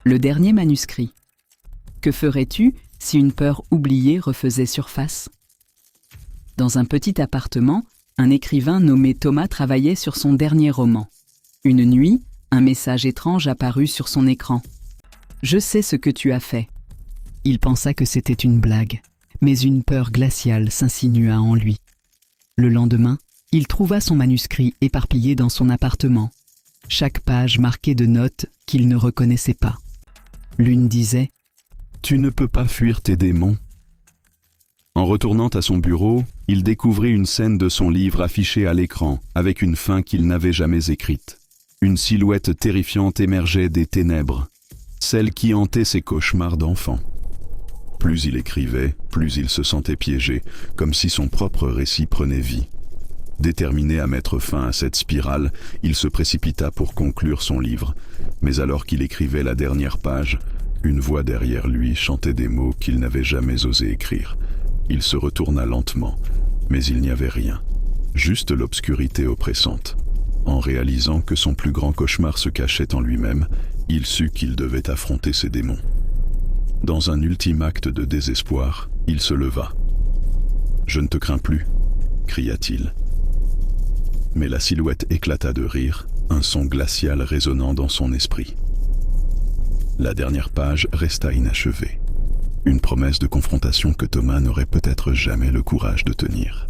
Le dernier manuscrit. Que ferais-tu si une peur oubliée refaisait surface? Dans un petit appartement, un écrivain nommé Thomas travaillait sur son dernier roman. Une nuit, un message étrange apparut sur son écran. « Je sais ce que tu as fait. » Il pensa que c'était une blague, mais une peur glaciale s'insinua en lui. Le lendemain, il trouva son manuscrit éparpillé dans son appartement, chaque page marquée de notes qu'il ne reconnaissait pas. L'une disait « Tu ne peux pas fuir tes démons. » En retournant à son bureau, il découvrit une scène de son livre affichée à l'écran avec une fin qu'il n'avait jamais écrite. Une silhouette terrifiante émergeait des ténèbres, celle qui hantait ses cauchemars d'enfant. Plus il écrivait, plus il se sentait piégé, comme si son propre récit prenait vie. Déterminé à mettre fin à cette spirale, il se précipita pour conclure son livre. Mais alors qu'il écrivait la dernière page, une voix derrière lui chantait des mots qu'il n'avait jamais osé écrire. Il se retourna lentement, mais il n'y avait rien, juste l'obscurité oppressante. En réalisant que son plus grand cauchemar se cachait en lui-même, il sut qu'il devait affronter ses démons. Dans un ultime acte de désespoir, il se leva. « Je ne te crains plus » cria-t-il. Mais la silhouette éclata de rire, un son glacial résonnant dans son esprit. La dernière page resta inachevée. Une promesse de confrontation que Thomas n'aurait peut-être jamais le courage de tenir.